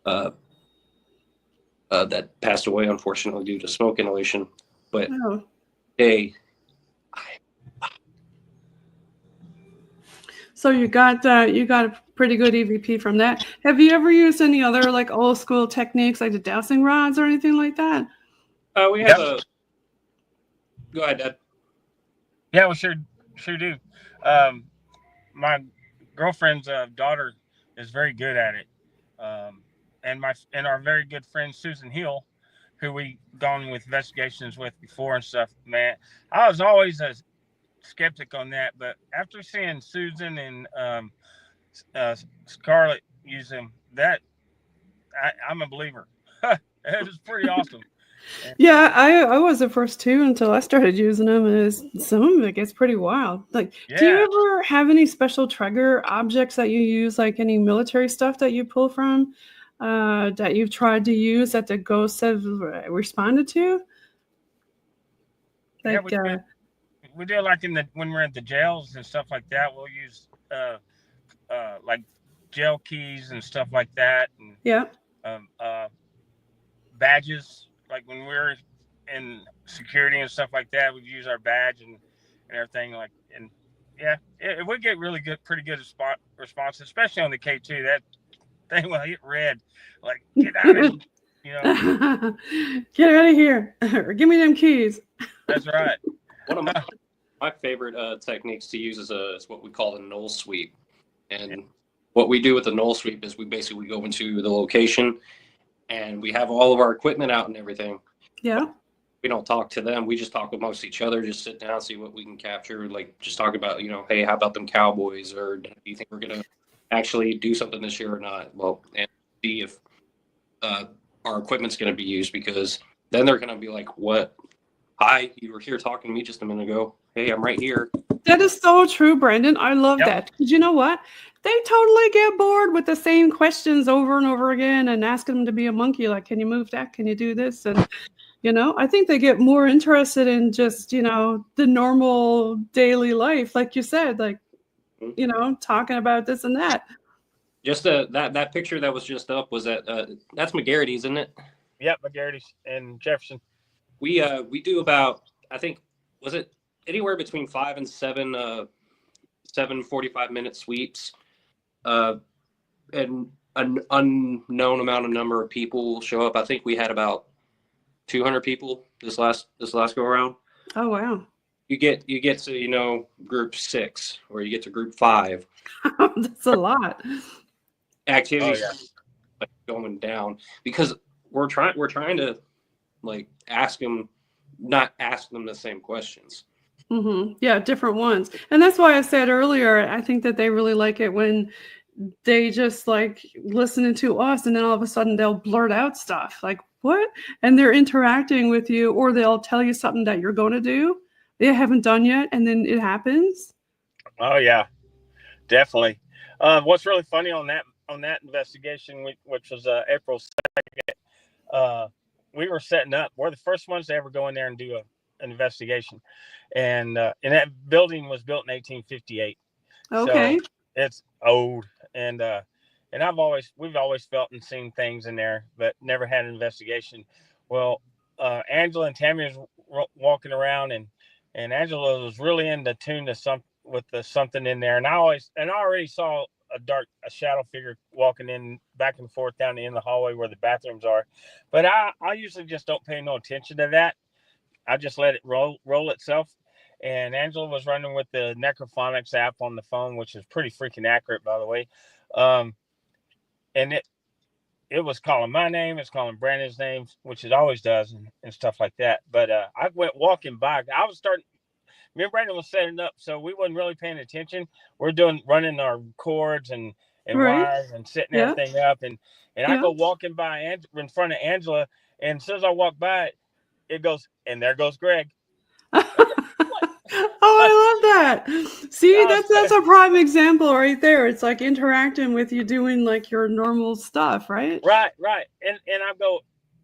girl that passed away unfortunately due to smoke inhalation. But Oh. So you got a pretty good EVP from that. Have you ever used any other like old school techniques like the dowsing rods or anything like that? We have a. Go ahead, Dad. Yeah, we sure do. My girlfriend's daughter is very good at it, and our very good friend Susan Hill, who we gone with investigations with before and stuff. Man, I was always a skeptic on that, but after seeing Susan and Scarlett use them, I'm a believer. It was pretty awesome. Yeah, I was the first too until I started using them. And some of it gets pretty wild. Like, do you ever have any special trigger objects that you use, like any military stuff that you pull from that you've tried to use that the ghosts have responded to? Like, we do like when we're at the jails and stuff like that. We'll use like jail keys and stuff like that. And, badges. Like when we're in security and stuff like that, we use our badge and everything. Like, and yeah, it would get really good, pretty good response, especially on the K2. That thing will hit red, like get out of get out of here, or give me them keys. That's right. One of my favorite techniques to use is what we call the null sweep. And what we do with the null sweep is we basically go into the location and we have all of our equipment out and everything. Yeah. We don't talk to them. We just talk amongst each other, just sit down, see what we can capture. Like just talk about, hey, how about them Cowboys? Or do you think we're going to actually do something this year or not? Well, and see if our equipment's going to be used, because then they're going to be like, what? Hi, you were here talking to me just a minute ago. Hey, I'm right here. That is so true, Brandon. I love that. Because you know what? They totally get bored with the same questions over and over again and asking them to be a monkey. Like, can you move that? Can you do this? And, I think they get more interested in just, the normal daily life. Like you said, like, talking about this and that. Just that picture that was just up was that's McGarrity's, isn't it? Yep, McGarrity's and Jefferson. We do about, I think, was it anywhere between 5 and 7 45-minute sweeps, and an unknown number of people show up. I think we had about 200 people this last go around. Oh wow! You get to group 6 or you get to group 5. That's a lot. Activities like going down because we're trying to like not ask them the same questions. Mm-hmm. Yeah, different ones. And that's why I said earlier, I think that they really like it when they just like listening to us and then all of a sudden they'll blurt out stuff like, what? And they're interacting with you, or they'll tell you something that you're going to do they haven't done yet, and then it happens. Oh yeah, definitely. What's really funny on that investigation, which was April 2nd, we were setting up. We're the first ones to ever go in there and do an investigation, and that building was built in 1858. Okay, so it's old, and we've always felt and seen things in there, but never had an investigation. Well, Angela and Tammy was walking around, and Angela was really into tune to something in there, and I already saw a shadow figure walking in back and forth down the end of the hallway where the bathrooms are. But I usually just don't pay no attention to that. I just let it roll itself. And Angela was running with the necrophonics app on the phone, which is pretty freaking accurate, by the way. And it was calling my name, it's calling Brandon's name, which it always does, and stuff like that. But I went walking by. Me and Brandon was setting up, so we wasn't really paying attention. We're running our cords and wires and setting everything up. And I go walking by in front of Angela, and as soon as I walk by it goes, and there goes Greg. Oh, I love that. See, that's a prime example right there. It's like interacting with you, doing like your normal stuff, right? Right. And I go,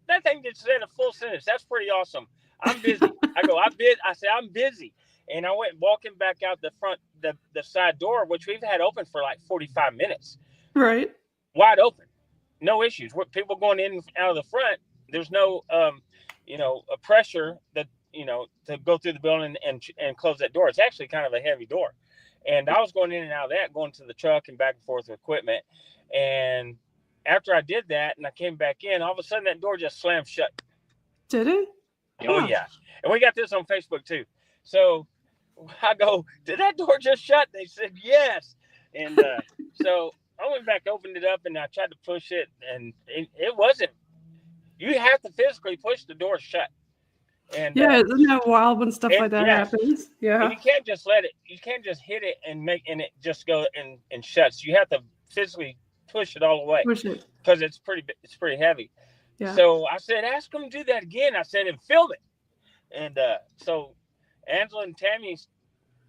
that thing just said a full sentence. That's pretty awesome. I'm busy. I said, I'm busy. And I went walking back out the front, the side door, which we've had open for like 45 minutes. Right. Wide open. No issues. People going in and out of the front, there's no, a pressure that, to go through the building and close that door. It's actually kind of a heavy door. And I was going in and out of that, going to the truck and back and forth with equipment. And after I did that and I came back in, all of a sudden that door just slammed shut. Did it? Oh, yeah. And we got this on Facebook too. So I go, did that door just shut? They said, yes. And so I went back, opened it up, and I tried to push it. And it wasn't. You have to physically push the door shut. And yeah, isn't that wild when stuff like that happens? Yeah. And you can't just you can't just hit it and it just go and shuts. You have to physically push it all the way. Push it. Because it's pretty heavy. Yeah. So I said, ask them to do that again. I said, and film it. And so Angela and Tammy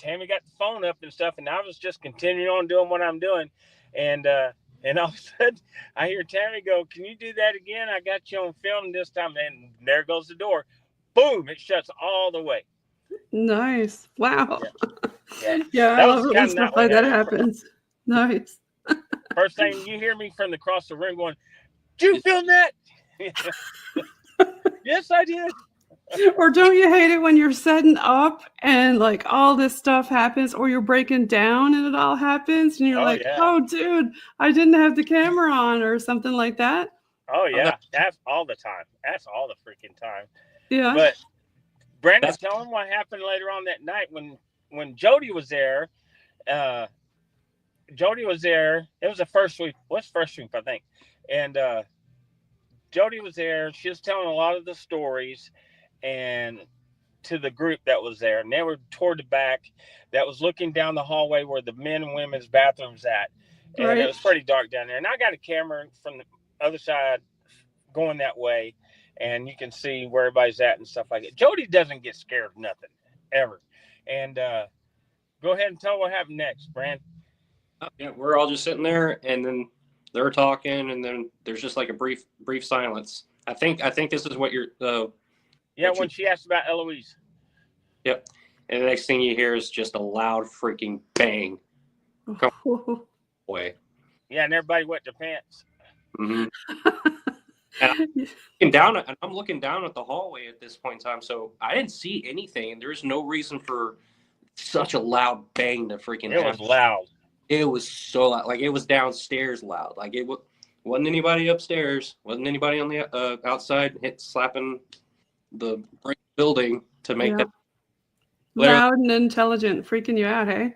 got the phone up and stuff, and I was just continuing on doing what I'm doing. And all of a sudden I hear Tammy go, can you do that again? I got you on film this time. And there goes the door. Boom, it shuts all the way. Nice. Wow. Yeah, I love it when stuff like that happens. Nice. First thing you hear me from across the room going, did you film that? Yes, I did. Or don't you hate it when you're setting up and like all this stuff happens, or you're breaking down and it all happens and you're oh dude, I didn't have the camera on or something like that? Oh yeah, that's all the time. That's all the freaking time. Yeah. But Brandon, tell him what happened later on that night when Jody was there. Jody was there. It was the first week. What's first week, I think. And Jody was there. She was telling a lot of the stories and to the group that was there. And they were toward the back that was looking down the hallway where the men and women's bathrooms at. And it was pretty dark down there. And I got a camera from the other side going that way. And you can see where everybody's at and stuff like that. Jody doesn't get scared of nothing, ever. And go ahead and tell what happened next, Brand. Yeah, we're all just sitting there, and then they're talking, and then there's just like a brief silence. I think this is what you're. When she asked about Eloise. Yep. And the next thing you hear is just a loud freaking bang. Come away. Yeah, and everybody wet their pants. Mm-hmm. And I'm looking down at the hallway at this point in time, so I didn't see anything, and there's no reason for such a loud bang to freaking happen. It was loud. It was so loud. Like, it was downstairs loud. Like, it wasn't anybody upstairs. Wasn't anybody on the outside slapping the building to make that. Loud and intelligent, freaking you out, hey?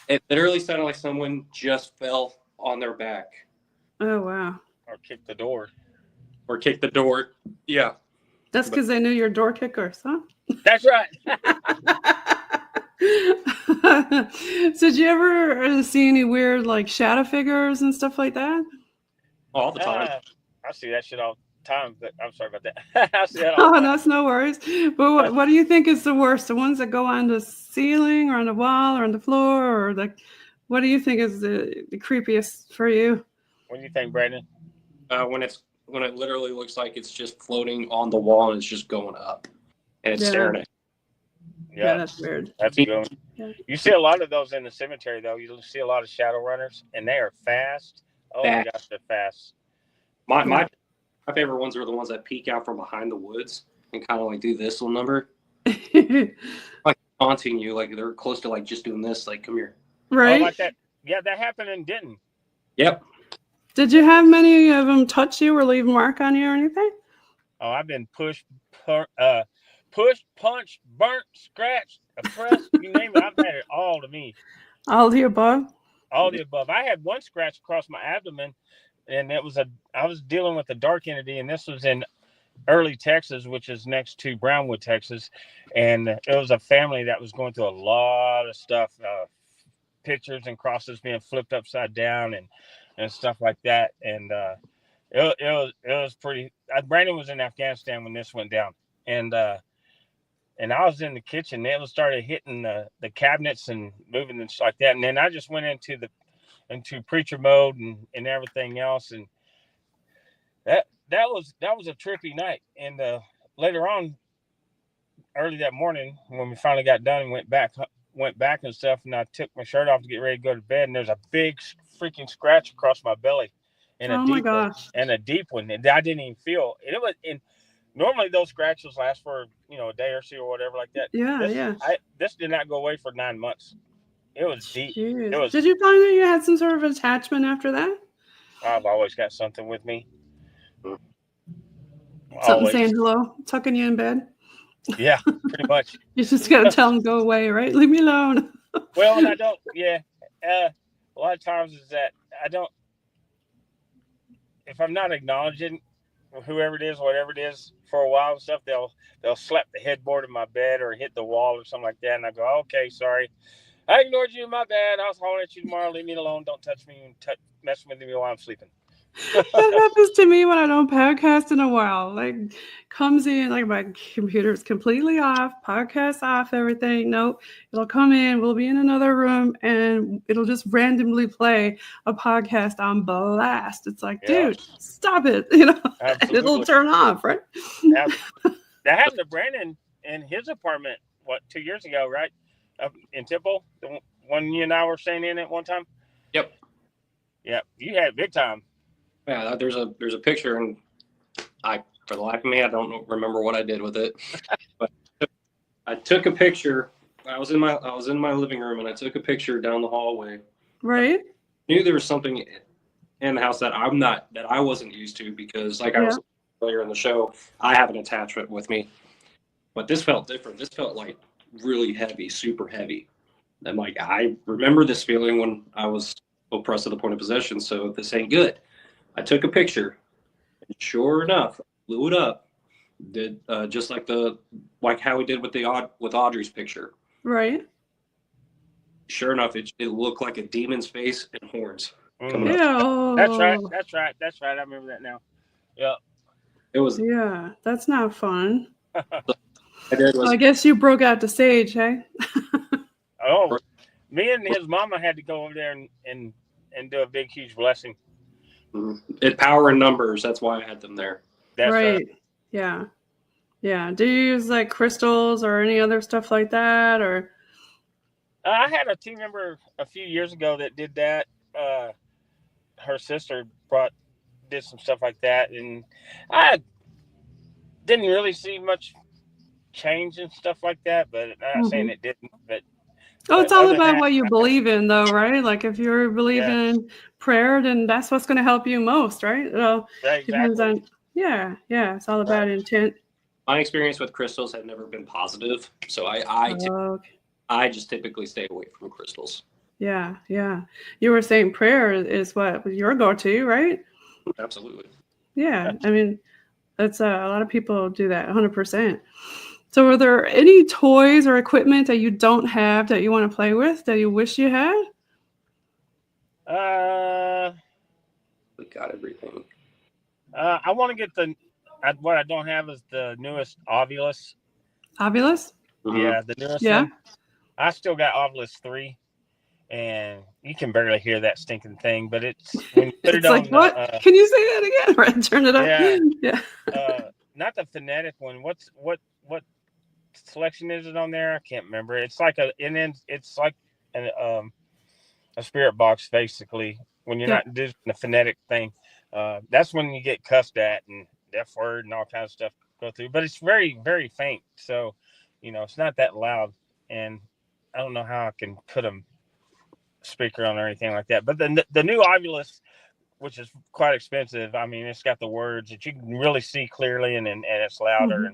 It literally sounded like someone just fell on their back. Oh, wow. Or kicked the door. Yeah. That's because they knew you're door kickers, huh? That's right. So did you ever see any weird like shadow figures and stuff like that? All the time. I see that shit all the time, but I'm sorry about that. I see that all the time. That's no worries. But what do you think is the worst? The ones that go on the ceiling or on the wall or on the floor, or like, what do you think is the creepiest for you? What do you think, Brandon? When it literally looks like it's just floating on the wall and it's just going up and it's staring at you. Yeah, that's weird. That's good. Yeah. You see a lot of those in the cemetery, though. You see a lot of shadow runners, and they are fast. Oh, my gosh, they're fast. My favorite ones are the ones that peek out from behind the woods and kind of like do this little number. Like taunting you, like they're close to like just doing this, like, come here. Right. Oh, like that. Yeah, that happened in Denton. Yep. Did you have many of them touch you or leave a mark on you or anything? Oh, I've been pushed, punched, burnt, scratched, oppressed, you name it. I've had it all to me. All the above? All the above. I had one scratch across my abdomen, and I was dealing with a dark entity, and this was in early Texas, which is next to Brownwood, Texas. And it was a family that was going through a lot of stuff, pictures and crosses being flipped upside down and stuff like that. And it was pretty. Brandon was in Afghanistan when this went down, and I was in the kitchen. It started hitting the cabinets and moving and stuff like that. And then I just went into preacher mode and everything else. And that was a trippy night. And later on, early that morning, when we finally got done and went back and stuff, and I took my shirt off to get ready to go to bed, and there's a big freaking scratch across my belly, and Oh my gosh. a deep one, and I didn't even feel. And it was, and normally those scratches last for a day or two or whatever like that. Yeah. This did not go away for 9 months. It was deep. Jeez. It was. Did you find that you had some sort of attachment after that? I've always got something with me. Something Always. saying hello, tucking you in bed. Yeah, pretty much. You just gotta tell them go away, right? Leave me alone. Well, and I don't. Yeah, a lot of times is that I don't. If I'm not acknowledging whoever it is, whatever it is, for a while and stuff, they'll slap the headboard of my bed or hit the wall or something like that, and I go, okay, sorry, I ignored you, my bad. I was hollering at you tomorrow. Leave me alone. Don't touch me and mess with me while I'm sleeping. That happens to me when I don't podcast in a while. Like, comes in, like my computer's completely off, podcast off, everything. Nope. It'll come in, we'll be in another room, and it'll just randomly play a podcast on blast. It's like, dude, stop it. It'll turn off, right? That happened to Brandon in his apartment, 2 years ago, right? Up in Temple, the one you and I were staying in at one time. Yep. You had big time. Yeah, there's a picture, and for the life of me, I don't remember what I did with it. But I took a picture. I was in my living room, and I took a picture down the hallway. Right. Knew there was something in the house that I wasn't used to, because, like I was earlier in the show, I have an attachment with me. But this felt different. This felt like really heavy, super heavy. And like, I remember this feeling when I was oppressed to the point of possession. So this ain't good. I took a picture, and sure enough, blew it up. Did just like how we did with Audrey's picture. Right. Sure enough, it looked like a demon's face and horns coming Yeah. up. That's right. I remember that now. Yeah. It was. Yeah, that's not fun. I guess you broke out the sage, hey? Oh, me and his mama had to go over there and do a big, huge blessing. It power in numbers. That's why I had them there. That's right. Yeah. Do you use like crystals or any other stuff like that, or? I had a team member a few years ago that did that. Her sister did some stuff like that, and I didn't really see much change and stuff like that. But I'm not saying it didn't. But it's all about what you believe in, though, right? Like if you're believing in prayer, then that's what's going to help you most, right? Well, depends on. Yeah. It's all about intent. My experience with crystals had never been positive, so I just typically stay away from crystals. Yeah. You were saying prayer is what your go-to, right? Absolutely. Yeah, I mean, that's a lot of people do that 100%. So are there any toys or equipment that you don't have that you want to play with that you wish you had? We got everything. I want to get what I don't have is the newest Ovulus. Ovulus? Mm-hmm. Yeah, the newest one. I still got Ovulus 3, and you can barely hear that stinking thing, but it's when you put it on. What? Can you say that again? Right, turn it up. Yeah. Not the Fanatic one. What selection is it on there? I can't remember. It's like it's like a spirit box, basically. When you're not doing the Fanatic thing, that's when you get cussed at and F word and all kinds of stuff go through. But it's very, very faint, so it's not that loud. And I don't know how I can put a speaker on or anything like that. But the new Ovulus, which is quite expensive, I mean, it's got the words that you can really see clearly, and it's louder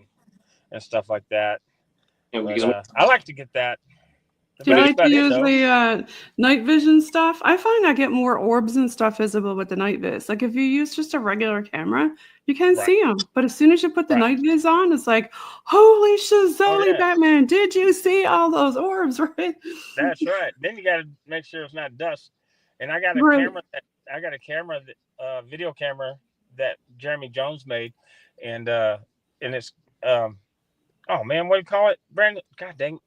and stuff like that. Yeah, but, I like to get that. Do you like to use the night vision stuff? I find I get more orbs and stuff visible with the night vis. Like if you use just a regular camera, you can't see them. But as soon as you put the night vis on, it's like, holy shazoli, Batman, did you see all those orbs, right? That's right. Then you got to make sure it's not dust. And I got a camera, video camera that Jeremy Jones made. And it's, oh man, what do you call it, Brandon? God dang.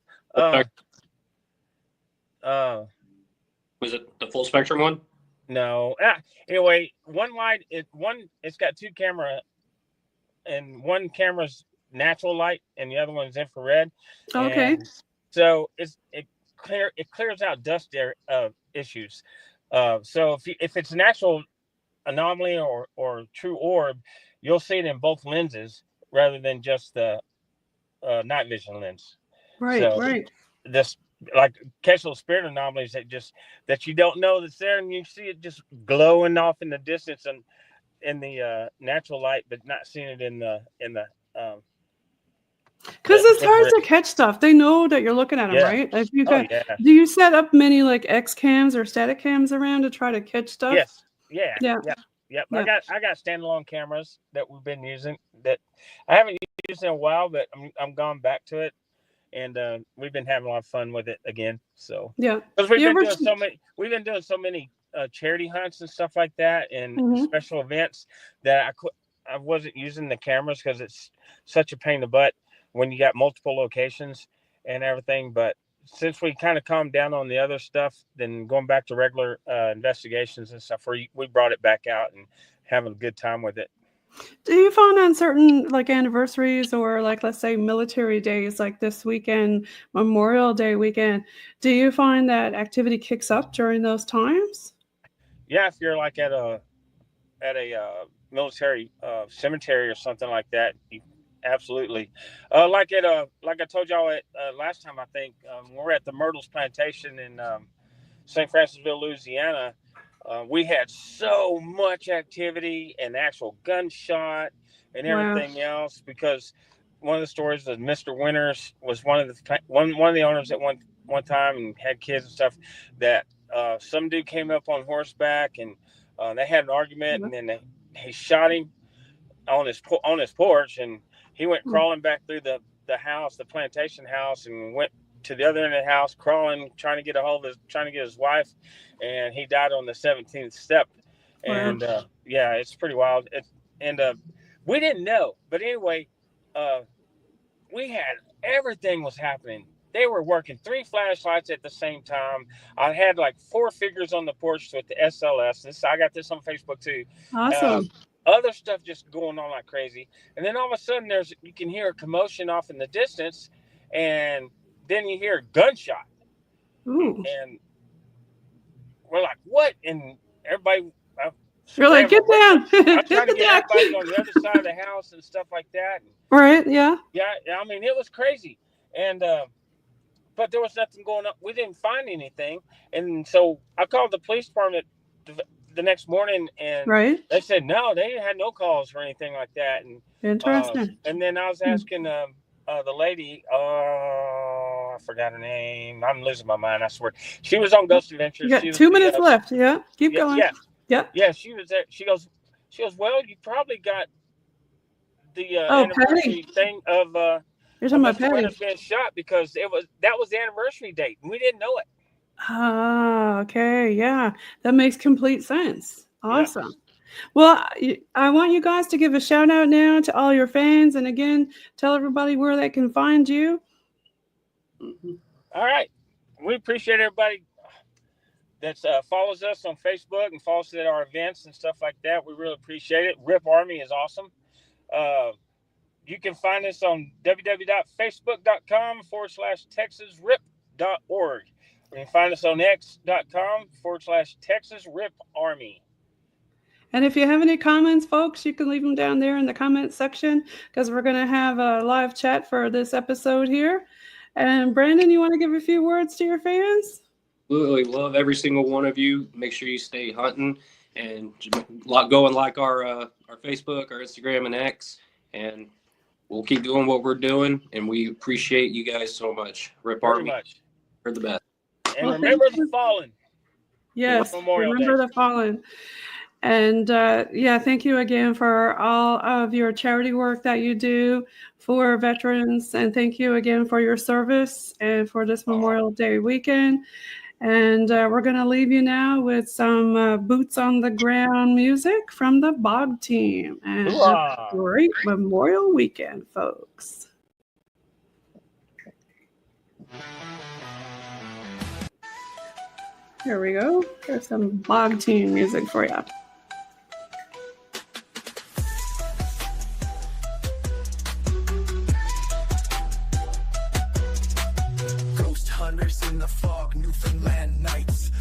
Was it the full spectrum one? No. Anyway, one light. It's got two camera and one camera's natural light and the other one's infrared. Okay. And so it clears out dust issues. So if it's natural anomaly or true orb, you'll see it in both lenses rather than just the night vision lens. Right, so right. This, like, catch those spirit anomalies that you don't know that's there, and you see it just glowing off in the distance and in the natural light, but not seeing it in the because it's hard to catch stuff. They know that you're looking at them, right? If you got, do you set up many like X cams or static cams around to try to catch stuff? Yes. Yeah. I got standalone cameras that we've been using that I haven't used in a while, but I'm gone back to it, and we've been having a lot of fun with it again. So because we've been doing so many charity hunts and stuff like that, and special events that I wasn't using the cameras because it's such a pain in the butt when you got multiple locations and everything. But since we kind of calmed down on the other stuff, then going back to regular investigations and stuff, we brought it back out and having a good time with it. Do you find on certain like anniversaries or like, let's say, military days, like this weekend, Memorial Day weekend, do you find that activity kicks up during those times? Yeah, if you're like at a military cemetery or something like that, absolutely. Like I told y'all last time, I think we're at the Myrtles Plantation in St. Francisville, Louisiana. We had so much activity and actual gunshot and everything else, because one of the stories is Mr. Winters was one of the owners at one time and had kids and stuff, that some dude came up on horseback and they had an argument, and then he shot him on his porch, and he went crawling back through the house, the plantation house, and went to the other end of the house, crawling, trying to get his wife, and he died on the 17th step. And it's pretty wild. We didn't know, but anyway, we had everything was happening. They were working 3 flashlights at the same time. I had like 4 figures on the porch with the SLS. I got this on Facebook too. Awesome. Other stuff just going on like crazy. And then all of a sudden you can hear a commotion off in the distance, and then you hear a gunshot. Ooh. And we're like, what? And everybody, you're like, get down. I'm trying to get everybody on the other side of the house and stuff like that. Right, yeah. Yeah, I mean, it was crazy. And but there was nothing going on. We didn't find anything. And so I called the police department the next morning, and they said no, they had no calls or anything like that. And interesting. And then I was asking the lady, I forgot her name. I'm losing my mind, I swear. She was on Ghost Adventures. You got 2 minutes left. Yeah, keep going. Yeah, she was there. She goes, well, you probably got the anniversary thing of you're talking about Patty being shot, because that was the anniversary date, and we didn't know it. Ah, okay, yeah, that makes complete sense. Awesome. Yeah. Well, I want you guys to give a shout out now to all your fans, and again, tell everybody where they can find you. All right, we appreciate everybody that follows us on Facebook and follows us at our events and stuff like that. We really appreciate it. Rip Army is awesome. You can find us on www.facebook.com/TexasRip.org. You can find us on x.com/TexasRipArmy. And if you have any comments, folks, you can leave them down there in the comments section, because we're going to have a live chat for this episode here. And Brandon, you want to give a few words to your fans? Absolutely. Love every single one of you. Make sure you stay hunting and go and like our Facebook, our Instagram, and X. And we'll keep doing what we're doing, and we appreciate you guys so much. Rip Army, you're the best. And remember the fallen. Yes, remember the fallen. And thank you again for all of your charity work that you do for veterans, and thank you again for your service and for this Memorial Day weekend. And we're going to leave you now with some boots on the ground music from the Bog Team. And have a great Memorial weekend, folks. Here we go. Here's some Bog Team music for you. hunters in the fog, Newfoundland nights.